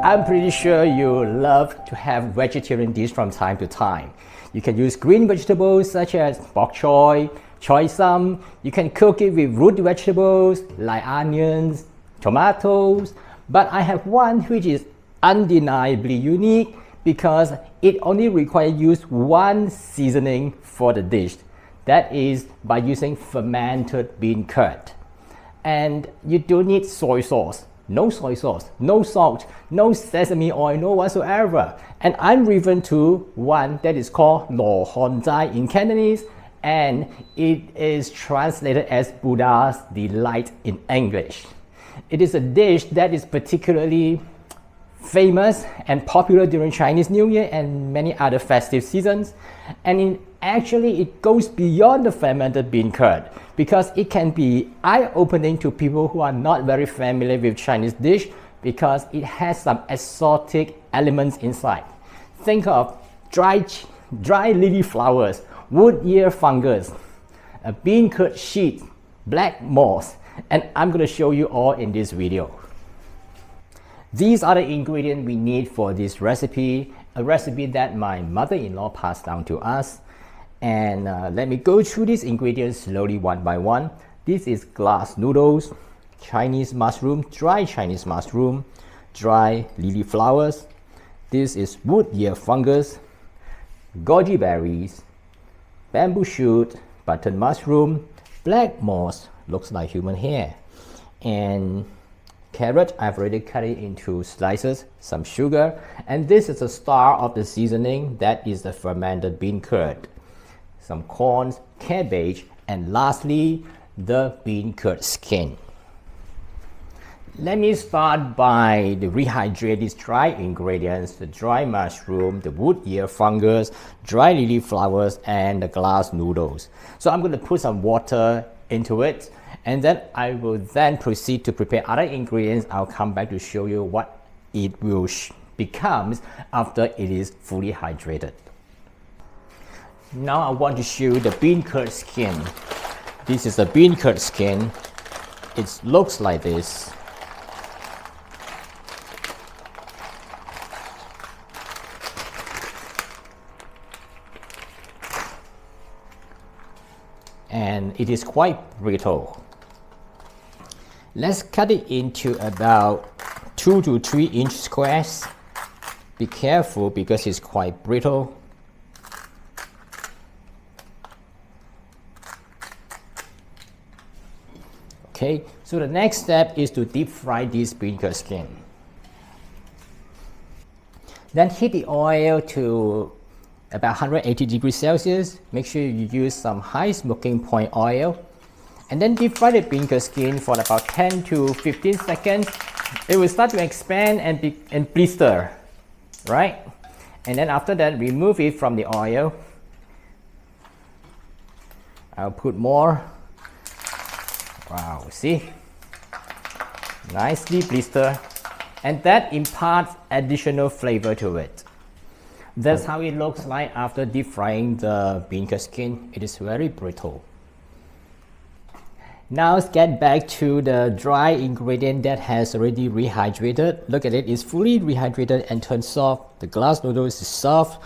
I'm pretty sure you love to have vegetarian dish from time to time. You can use green vegetables such as bok choy, choy sum. You can cook it with root vegetables like onions, tomatoes. But I have one which is undeniably unique because it only requires use one seasoning for the dish. That is by using fermented bean curd. And you don't need soy sauce. No soy sauce, no salt, no sesame oil, no whatsoever. And I'm referring to one that is called Loh Hon Jai in Cantonese, and it is translated as Buddha's Delight in English. It is a dish that is particularly famous and popular during Chinese New Year and many other festive seasons. And actually it goes beyond the fermented bean curd because it can be eye-opening to people who are not very familiar with Chinese dish because it has some exotic elements inside. Think of dry lily flowers, wood ear fungus, a bean curd sheet, black moss, and I'm going to show you all in this video. These are the ingredients we need for this recipe, a recipe that my mother-in-law passed down to us. And let me go through these ingredients slowly one by one. This is glass noodles, Chinese mushroom, dry Chinese mushroom, dry lily flowers. This is wood ear fungus, goji berries, bamboo shoot, button mushroom, black moss, looks like human hair, and carrot. I've already cut it into slices, some sugar, and this is the star of the seasoning, that is the fermented bean curd, some corn, cabbage, and lastly the bean curd skin. Let me start by the rehydrate these dry ingredients, the dry mushroom, the wood ear fungus, dry lily flowers, and the glass noodles. So I'm going to put some water into it, and then I will then proceed to prepare other ingredients. I'll come back to show you what it will becomes after it is fully hydrated. Now I want to show you the bean curd skin. This is the bean curd skin. It looks like this. And it is quite brittle. Let's cut it into about 2 to 3 inch squares. Be careful because it's quite brittle. Okay, so the next step is to deep fry this bean curd skin. Then heat the oil to about 180 degrees Celsius. Make sure you use some high smoking point oil. And then deep fry the bean curd skin for about 10 to 15 seconds. It will start to expand and blister, right? And then after that, remove it from the oil. I'll put more. Wow, see? Nicely blister. And that imparts additional flavor to it. That's how it looks like after deep frying the bean curd skin. It is very brittle. Now let's get back to the dry ingredient that has already rehydrated. Look at it, it's fully rehydrated and turned soft. The glass noodles is soft.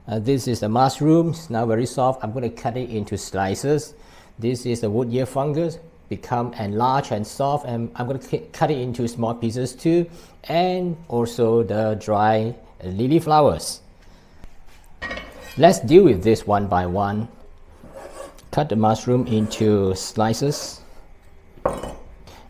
This is the mushroom, it's now very soft. I'm going to cut it into slices. This is the wood ear fungus, become enlarged and soft, and I'm going to cut it into small pieces too. And also the dry lily flowers. Let's deal with this one by one. Cut the mushroom into slices.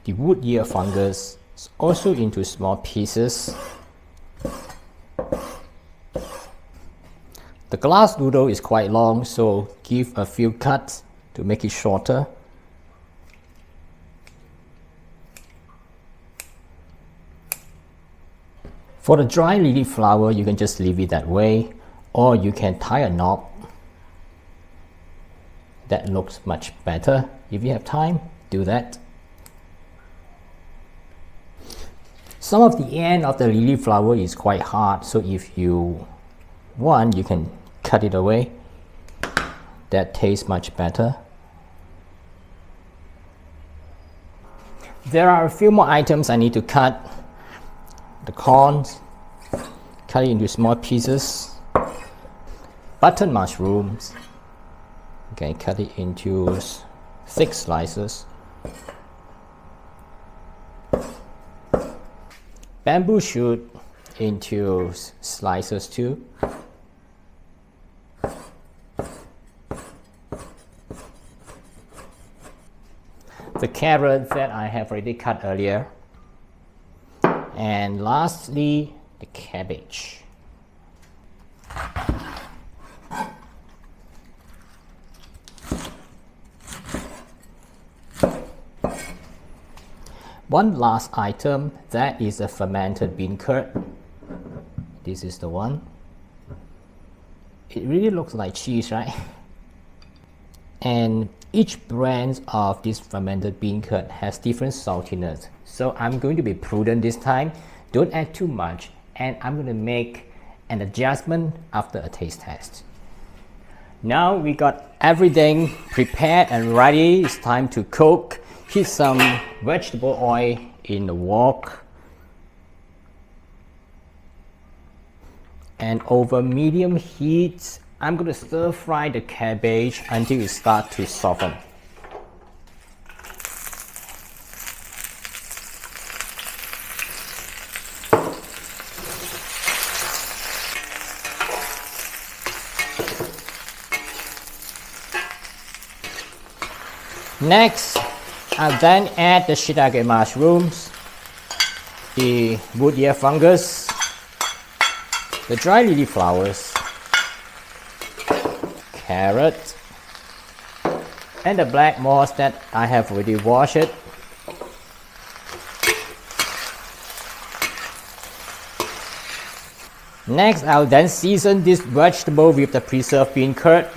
The wood ear fungus also into small pieces. The glass noodle is quite long, so give a few cuts to make it shorter. For the dry lily flower, you can just leave it that way, or you can tie a knot. That looks much better. If you have time, do that. Some of the end of the lily flower is quite hard, so if you want, you can cut it away. That tastes much better. There are a few more items I need to cut. the corns, cut it into small pieces. Button mushrooms, okay, cut it into thick slices. Bamboo shoot into slices too. The carrot that I have already cut earlier. And lastly, the cabbage. One last item, that is a fermented bean curd. This is the one. It really looks like cheese, right? And each brand of this fermented bean curd has different saltiness. So I'm going to be prudent this time. Don't add too much. And I'm going to make an adjustment after a taste test. Now we got everything prepared and ready. It's time to cook. Heat some vegetable oil in the wok. And over medium heat, I'm going to stir fry the cabbage until it starts to soften. Next, I'll then add the shiitake mushrooms, the wood ear fungus, the dry lily flowers, carrot, and the black moss that I have already washed it. Next, I'll then season this vegetable with the preserved bean curd.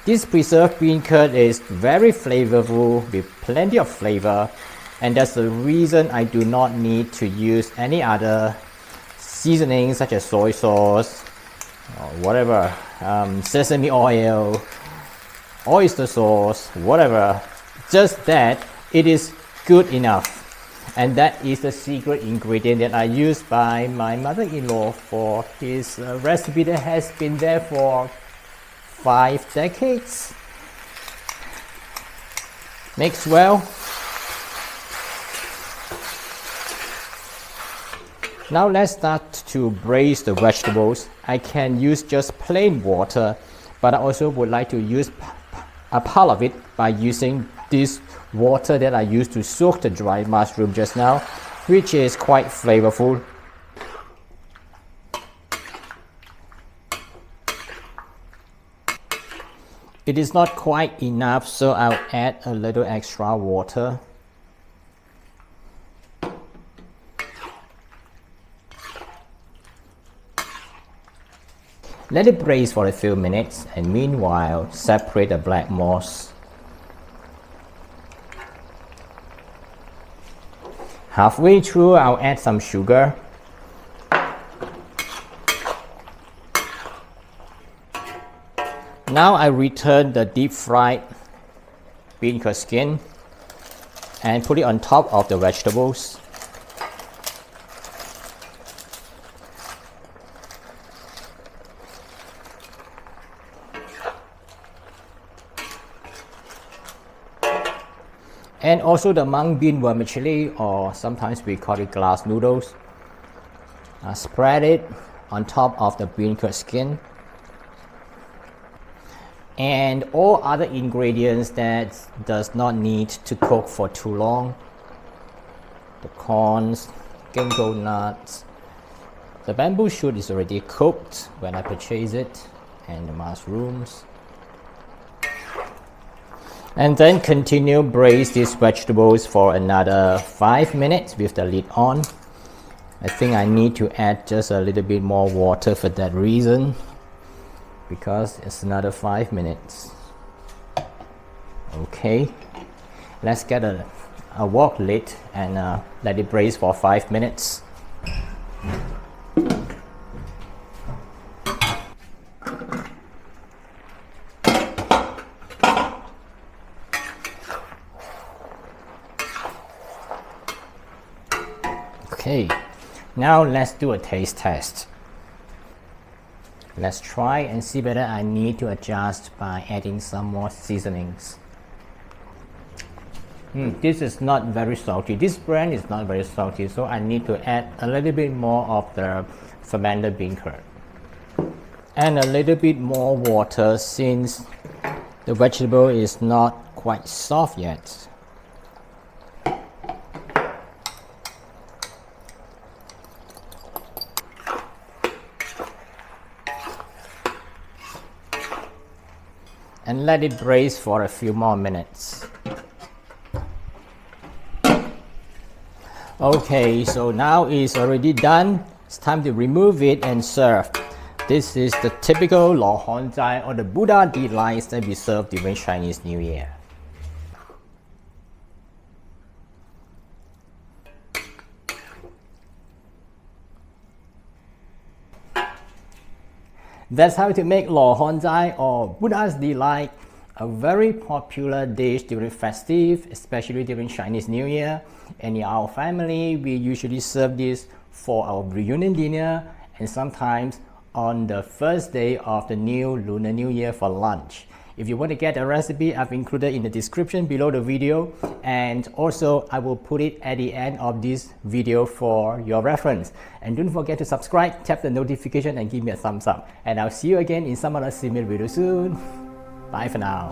This preserved bean curd is very flavorful with plenty of flavor, and that's the reason I do not need to use any other seasonings such as soy sauce or whatever, sesame oil, oyster sauce, whatever. Just that it is good enough, and that is the secret ingredient that I used by my mother-in-law for his recipe that has been there for 5 decades. Mix well. Now let's start to braise the vegetables. I can use just plain water, but I also would like to use a part of it by using this water that I used to soak the dried mushroom just now, which is quite flavorful. It is not quite enough, so I'll add a little extra water. Let it braise for a few minutes, and meanwhile separate the black moss. Halfway through, I'll add some sugar. Now I return the deep fried bean curd skin and put it on top of the vegetables. And also the mung bean vermicelli, or sometimes we call it glass noodles. Spread it on top of the bean curd skin. And all other ingredients that does not need to cook for too long. The corns, ginkgo nuts. The bamboo shoot is already cooked when I purchased it, and the mushrooms. And then continue braise these vegetables for another 5 minutes with the lid on. I think I need to add just a little bit more water for that reason, because it's another 5 minutes. Okay, let's get a wok lid and let it braise for 5 minutes. Okay, Now let's do a taste test. Let's try and see whether I need to adjust by adding some more seasonings. This is not very salty. This brand is not very salty, so I need to add a little bit more of the fermented bean curd. And a little bit more water since the vegetable is not quite soft yet. And let it braise for a few more minutes. Okay, so now it's already done. It's time to remove it and serve. This is the typical Loh Hon Jai, or the Buddha delights that we serve during Chinese New Year. That's how to make Loh Hon Jai, or Buddha's delight, a very popular dish during festive, especially during Chinese New Year. And in our family, we usually serve this for our reunion dinner, and sometimes on the first day of the new Lunar New Year for lunch. If you want to get a recipe, I've included in the description below the video, and also I will put it at the end of this video for your reference. And don't forget to subscribe, tap the notification, and give me a thumbs up. And I'll see you again in some other similar video soon. Bye for now.